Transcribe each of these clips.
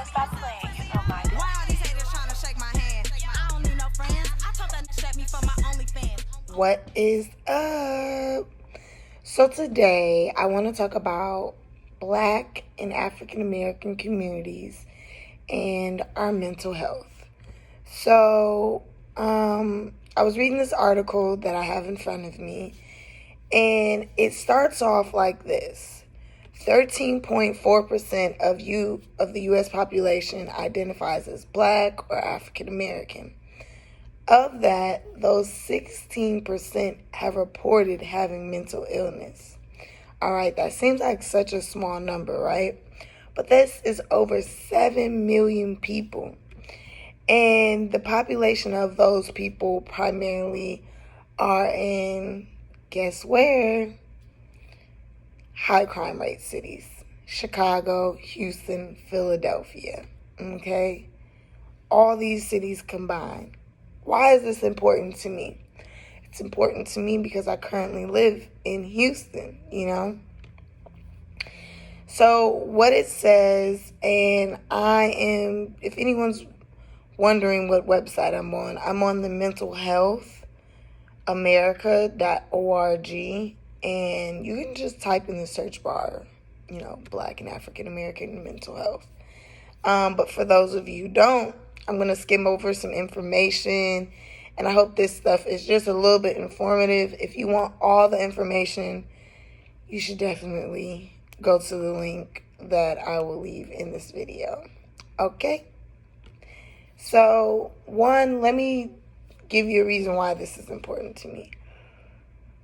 stop playing. You know my Why are these haters trying to shake my hand? I don't need no friends. I told that to shake me for my OnlyFans. What is up? So today I want to talk about Black and African American communities and our mental health. So I was reading this article that I have in front of me, and it starts off like this. 13.4% of the U.S. population identifies as Black or African American. Of that, those 16% have reported having mental illness. All right, that seems like such a small number, right? But this is over 7 million people. And the population of those people primarily are in, guess where? High crime rate cities. Chicago, Houston, Philadelphia. Okay? All these cities combined. Why is this important to me? It's important to me because I currently live in Houston, So what it says, and if anyone's wondering what website I'm on the mentalhealthamerica.org, and you can just type in the search bar, Black and African American mental health. But for those of you who don't, I'm going to skim over some information, and I hope this stuff is just a little bit informative. If you want all the information, you should definitely go to the link that I will leave in this video. Okay? So, one, let me give you a reason why this is important to me.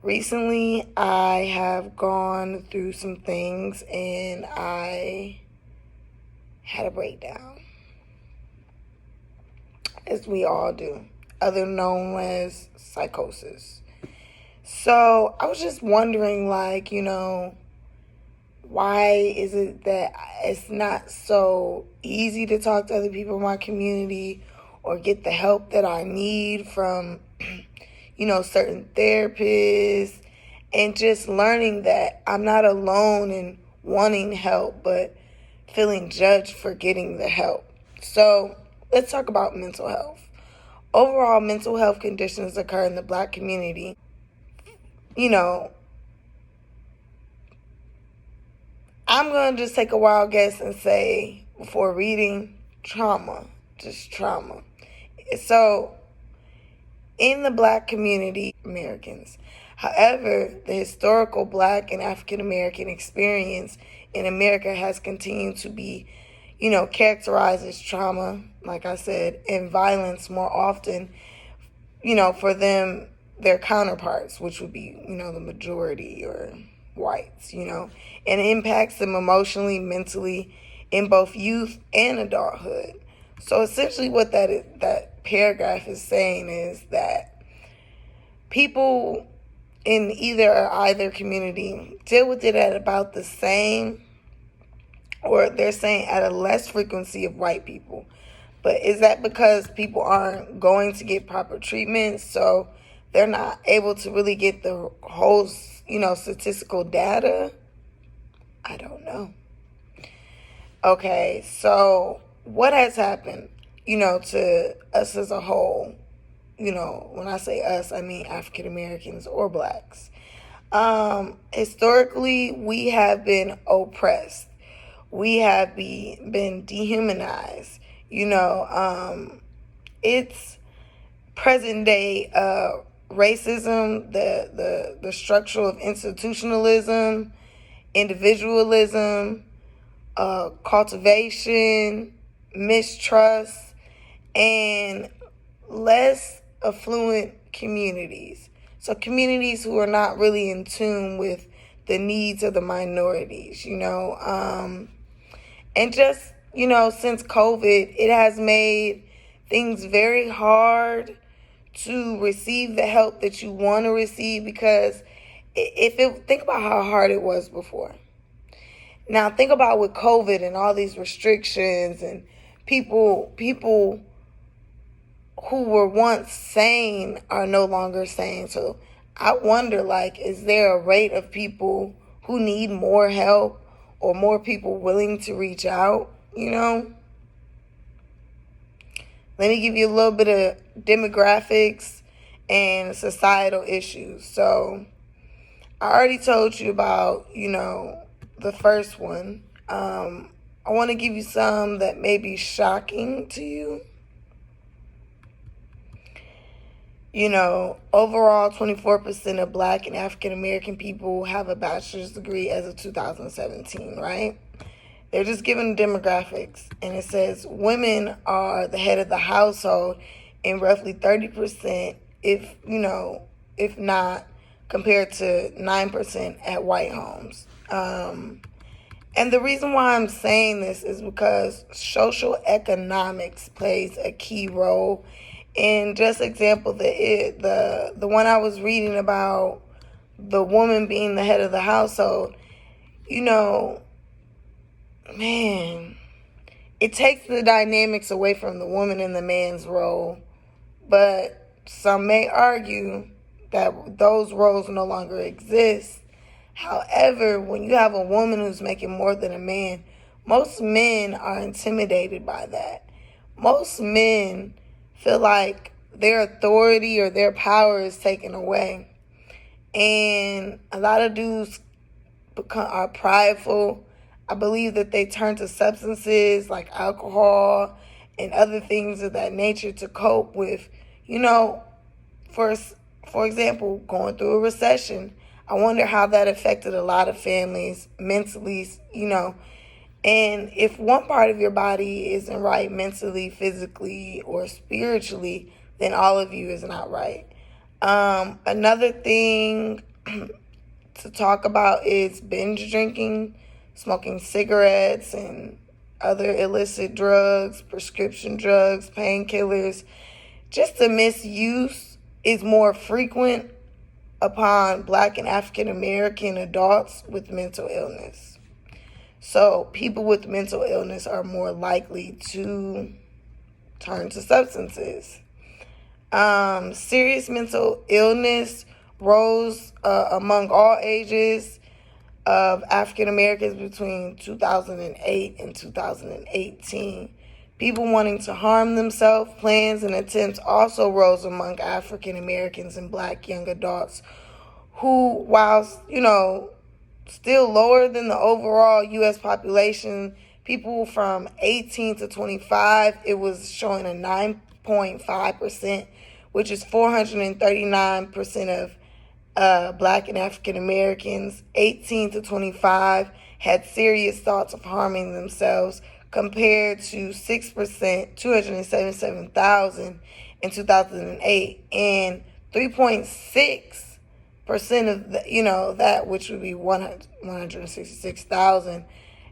Recently, I have gone through some things, and I had a breakdown, as we all do, other known as psychosis. So I was just wondering, why is it that it's not so easy to talk to other people in my community or get the help that I need from, certain therapists, and just learning that I'm not alone in wanting help, but feeling judged for getting the help. So let's talk about mental health. Overall, mental health conditions occur in the Black community. I'm going to just take a wild guess and say, before reading, trauma. Just trauma. So, in the Black community, Americans. However, the historical Black and African American experience in America has continued to be, characterized as trauma, like I said, and violence more often, for them, their counterparts, which would be, the majority or whites, and it impacts them emotionally, mentally, in both youth and adulthood. So essentially what that paragraph is saying is that people in either community deal with it at about the same, or they're saying at a less frequency of white people. But is that because people aren't going to get proper treatment, so they're not able to really get the whole, statistical data? I don't know. Okay, so what has happened, to us as a whole? When I say us, I mean African Americans or Blacks. Historically, we have been oppressed. We have been dehumanized. It's present day racism, the structure of institutionalism, individualism, cultivation, mistrust, and less affluent communities. So communities who are not really in tune with the needs of the minorities, and just, since COVID, it has made things very hard to receive the help that you want to receive, because think about how hard it was before. Now think about with COVID and all these restrictions, and people who were once sane are no longer sane. So I wonder, is there a rate of people who need more help or more people willing to reach out, Let me give you a little bit of demographics and societal issues. So I already told you about, the first one. I want to give you some that may be shocking to you. Overall, 24% of Black and African American people have a bachelor's degree as of 2017, right? They're just giving demographics, and it says women are the head of the household in roughly 30%, if not, compared to 9% at white homes. And the reason why I'm saying this is because social economics plays a key role. And just example, the one I was reading about, the woman being the head of the household, man, it takes the dynamics away from the woman and the man's role. But some may argue that those roles no longer exist. However, when you have a woman who's making more than a man, most men are intimidated by that. Most men feel like their authority or their power is taken away. And a lot of dudes are prideful. I believe that they turn to substances like alcohol and other things of that nature to cope with, for example, going through a recession. I wonder how that affected a lot of families mentally, And if one part of your body isn't right mentally, physically, or spiritually, then all of you is not right. Another thing to talk about is binge drinking, smoking cigarettes, and other illicit drugs, prescription drugs, painkillers. Just the misuse is more frequent upon Black and African American adults with mental illness. So people with mental illness are more likely to turn to substances. Serious mental illness rose among all ages of African Americans between 2008 and 2018. People wanting to harm themselves, plans, and attempts also rose among African Americans and Black young adults who, while, still lower than the overall U.S. population, people from 18 to 25, it was showing a 9.5%, which is 439% of Black and African Americans 18 to 25 had serious thoughts of harming themselves, compared to 6%, 277,000 in 2008, and 3.6% of that, which would be 166,000,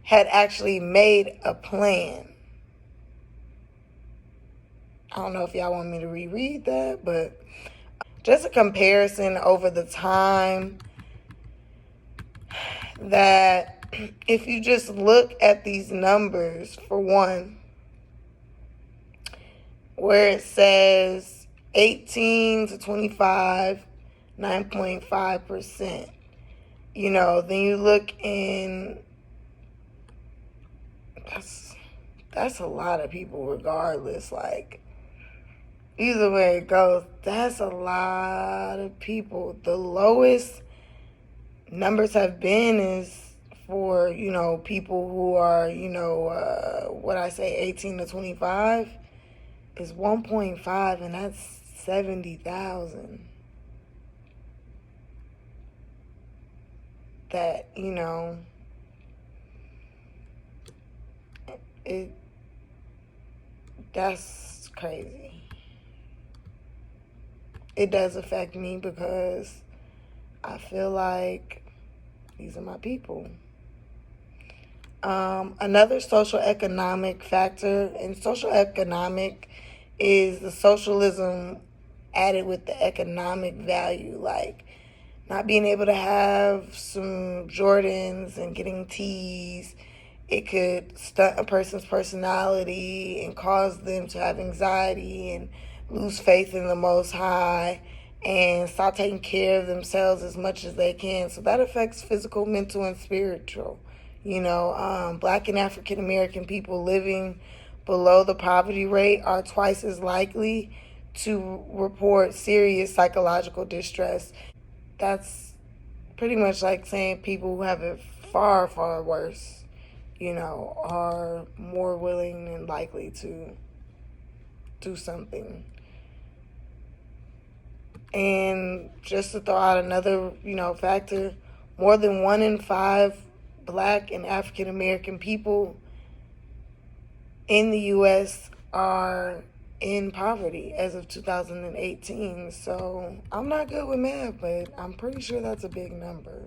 had actually made a plan. I don't know if y'all want me to reread that, but just a comparison over the time that if you just look at these numbers, for one, where it says 18 to 25, 9.5%, then you look in, that's a lot of people regardless, like, either way it goes, that's a lot of people. The lowest numbers have been is for, people who are, 18 to 25 is 1.5, and that's 70,000. That, that's crazy. It does affect me because I feel like these are my people. Another social economic factor, and social economic is the socialism added with the economic value, like not being able to have some Jordans and getting teas. It could stunt a person's personality and cause them to have anxiety and lose faith in the Most High and stop taking care of themselves as much as they can. So that affects physical, mental, and spiritual. Black and African American people living below the poverty rate are twice as likely to report serious psychological distress. That's pretty much like saying people who have it far, far worse, are more willing and likely to do something. And just to throw out another, factor, more than 1 in 5 Black and African American people in the U.S. are in poverty as of 2018. So I'm not good with math, but I'm pretty sure that's a big number.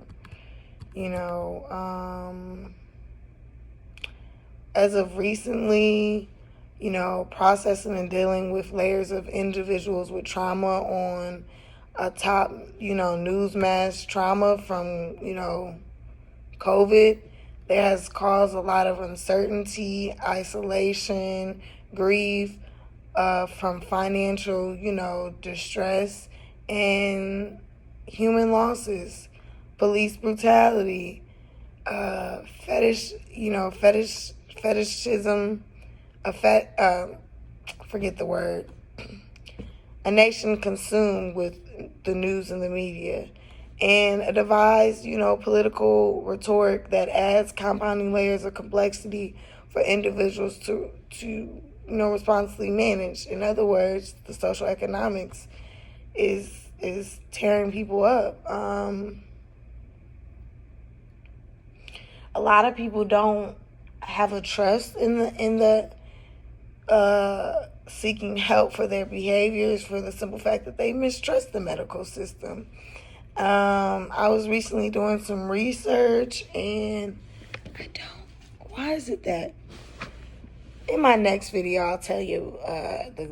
As of recently, processing and dealing with layers of individuals with trauma on a top, news mass trauma from, COVID, that has caused a lot of uncertainty, isolation, grief, from financial, distress and human losses, police brutality, fetishism, forget the word, a nation consumed with the news and the media, and a devised, political rhetoric that adds compounding layers of complexity for individuals to responsibly manage. In other words, the social economics is tearing people up. A lot of people don't have a trust in the seeking help for their behaviors for the simple fact that they mistrust the medical system. I was recently doing some research, and why is it that in my next video I'll tell you the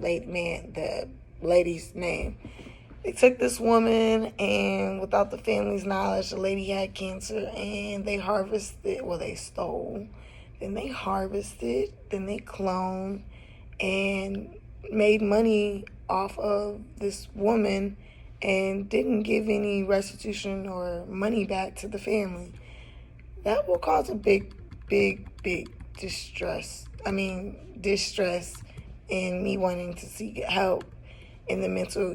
lady's name. They took this woman, and without the family's knowledge, the lady had cancer, and they stole, then they harvested, then they cloned, and made money off of this woman and didn't give any restitution or money back to the family. That will cause a big, big, big distress in me wanting to seek help in the mental,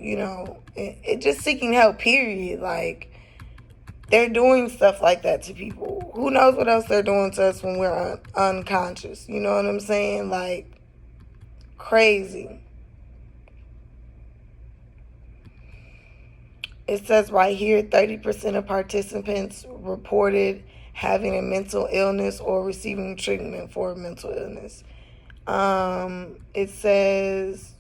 it just seeking help, period. Like, they're doing stuff like that to people. Who knows what else they're doing to us when we're unconscious? You know what I'm saying? Like, crazy. It says right here, 30% of participants reported having a mental illness or receiving treatment for a mental illness. It says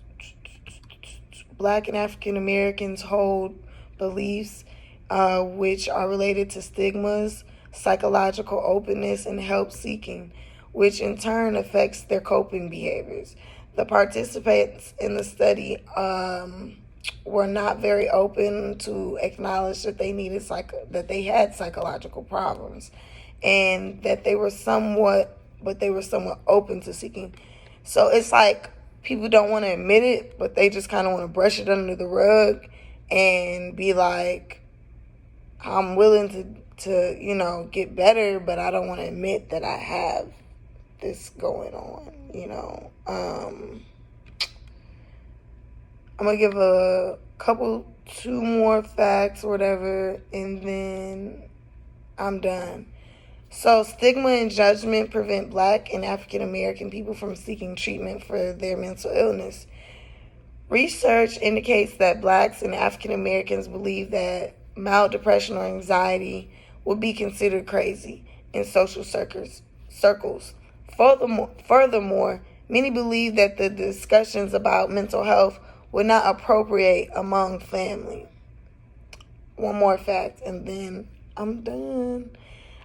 Black and African Americans hold beliefs which are related to stigmas, psychological openness, and help seeking, which in turn affects their coping behaviors. The participants in the study were not very open to acknowledge that they had psychological problems, and that they were somewhat open to seeking. So it's like people don't want to admit it, but they just kind of want to brush it under the rug and be like, I'm willing to get better, but I don't want to admit that I have this going on, I'm going to give two more facts or whatever, and then I'm done. So stigma and judgment prevent Black and African American people from seeking treatment for their mental illness. Research indicates that Blacks and African Americans believe that mild depression or anxiety would be considered crazy in social circles. Furthermore, many believe that the discussions about mental health would not appropriate among family. One more fact, and then I'm done.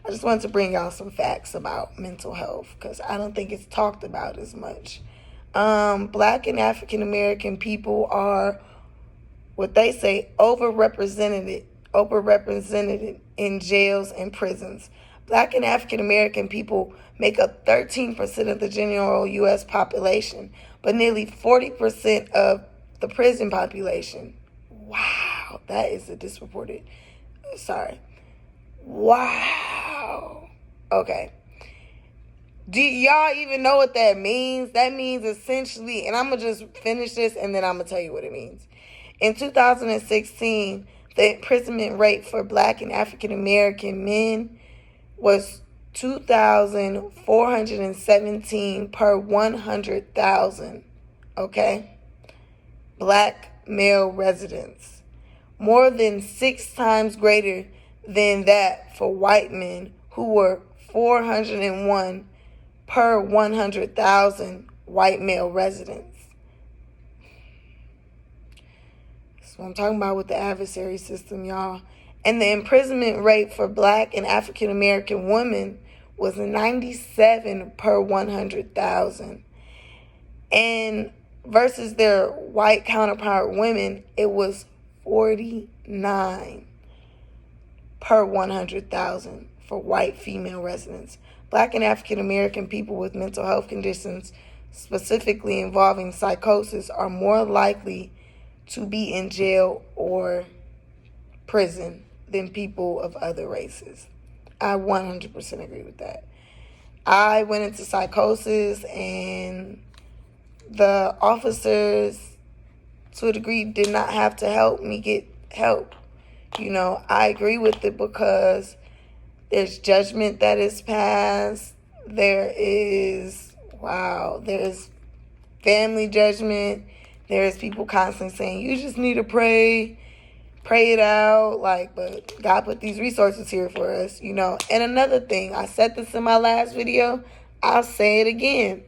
I just wanted to bring y'all some facts about mental health because I don't think it's talked about as much. Black and African American people are what they say overrepresented in jails and prisons. Black and African American people make up 13% of the general U.S. population, but nearly 40% of the prison population. Wow, that is a disproportionate. Wow. Okay. Do y'all even know what that means? That means essentially, and I'm going to just finish this and then I'm going to tell you what it means. In 2016, the imprisonment rate for Black and African American men was 2,417 per 100,000, okay? Black male residents. More than 6 times greater than that for white men, who were 401 per 100,000 white male residents. That's what I'm talking about with the adversary system, y'all. And the imprisonment rate for Black and African American women was 97 per 100,000. And versus their white counterpart women, it was 49 per 100,000 for white female residents. Black and African American people with mental health conditions, specifically involving psychosis, are more likely to be in jail or prison than people of other races. I 100% agree with that. I went into psychosis, and the officers, to a degree, did not have to help me get help. You know, I agree with it because there's judgment that is passed. There's family judgment. There's people constantly saying, you just need to pray it out. But God put these resources here for us, you know. And another thing, I said this in my last video, I'll say it again.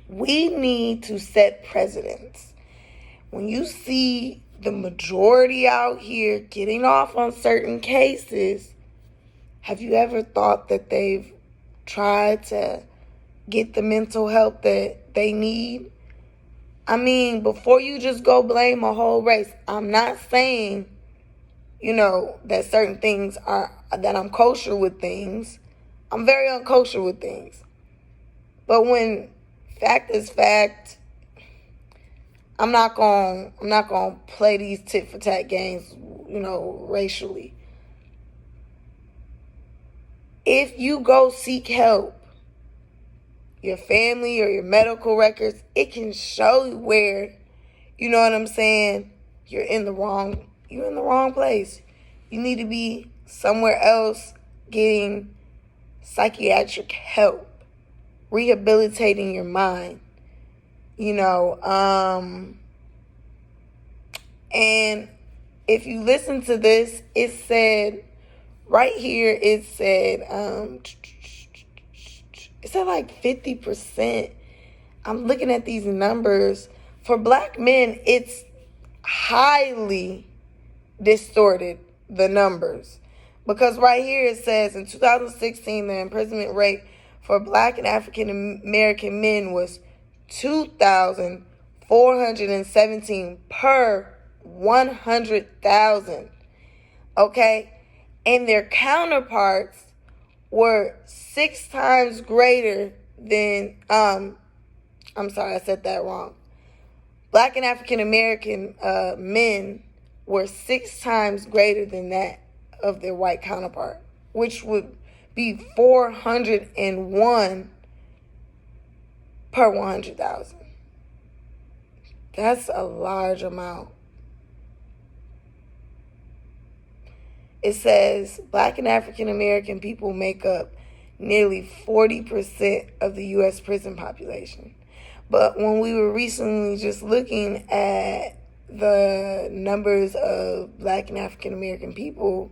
We need to set precedents. When you see the majority out here getting off on certain cases, have you ever thought that they've tried to get the mental help that they need? I mean, before you just go blame a whole race, I'm not saying, you know, that certain things that I'm kosher with things. I'm very unkosher with things. But when fact is fact, I'm not gonna play these tit for tat games, you know, racially. If you go seek help, your family or your medical records, it can show where, you know what I'm saying, you're in the wrong place. You need to be somewhere else getting psychiatric help, rehabilitating your mind. You know, and if you listen to this, it said right here, it said like 50%. I'm looking at these numbers. For Black men, it's highly distorted, the numbers. Because right here it says in 2016, the imprisonment rate for Black and African American men was 2,417 per 100,000. Okay? And their counterparts were 6 times greater than, I'm sorry, I said that wrong. Black and African American men were 6 times greater than that of their white counterpart, which would be 401 per 100,000. That's a large amount. It says Black and African American people make up nearly 40% of the U.S. prison population. But when we were recently just looking at the numbers of Black and African American people,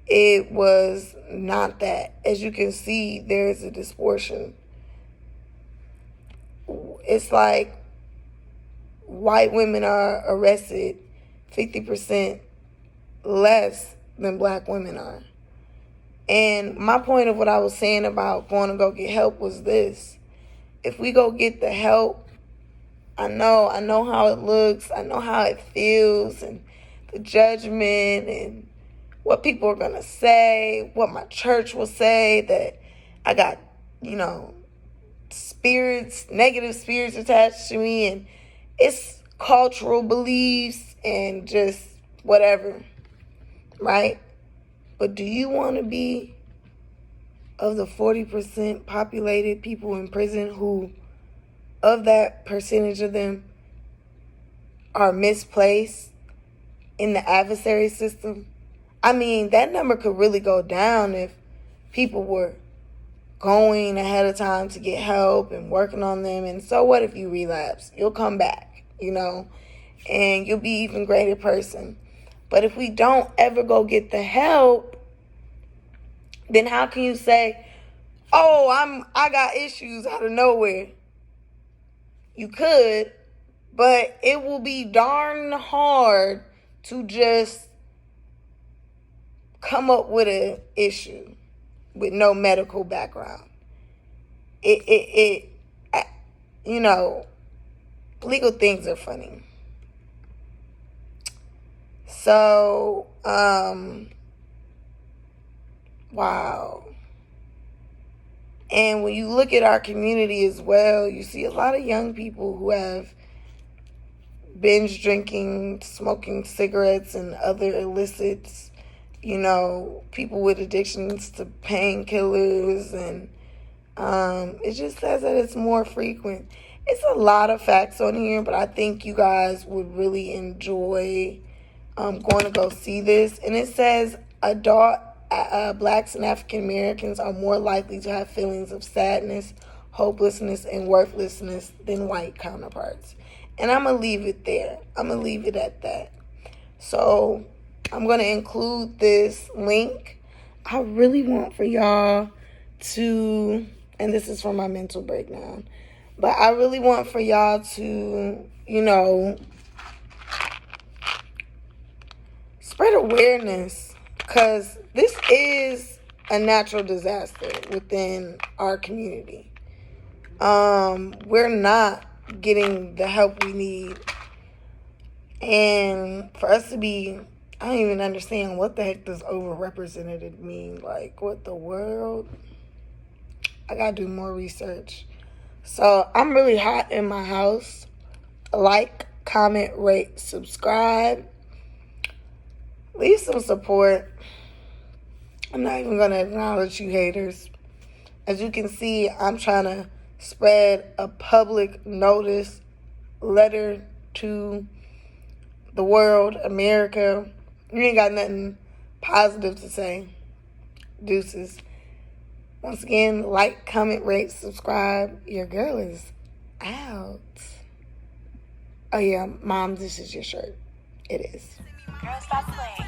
it was not that. As you can see, there is a disproportion. It's like white women are arrested 50% less than Black women are. And my point of what I was saying about going to go get help was this. If we go get the help, I know how it looks, I know how it feels, and the judgment and what people are going to say, what my church will say, that I got, you know, negative spirits attached to me, and it's cultural beliefs and just whatever, right? But do you want to be of the 40% populated people in prison who, of that percentage of them, are misplaced in the adversary system? I mean, that number could really go down if people were going ahead of time to get help and working on them. And so what if you relapse? You'll come back, and you'll be an even greater person. But if we don't ever go get the help, then how can you say, oh, I got issues out of nowhere? You could, but it will be darn hard to just come up with an issue with no medical background. Legal things are funny. So, wow. And when you look at our community as well, you see a lot of young people who have binge drinking, smoking cigarettes and other illicits, people with addictions to painkillers, and it just says that it's more frequent. It's a lot of facts on here, but I think you guys would really enjoy going to go see this. And it says adult Blacks and African Americans are more likely to have feelings of sadness, hopelessness, and worthlessness than white counterparts. And I'm going to leave it there. I'm going to leave it at that. So I'm going to include this link. I really want for y'all to, and this is from my mental breakdown, but I really want for y'all to, spread awareness, because this is a natural disaster within our community. We're not getting the help we need. And for us to be, I don't even understand what the heck does overrepresented mean. Like, what the world? I gotta do more research. So I'm really hot in my house. Like, comment, rate, subscribe. Leave some support. I'm not even gonna acknowledge you haters. As you can see, I'm trying to spread a public notice letter to the world, America. You ain't got nothing positive to say. Deuces. Once again, like, comment, rate, subscribe. Your girl is out. Oh yeah, Mom, this is your shirt. It is. Girl, stop playing.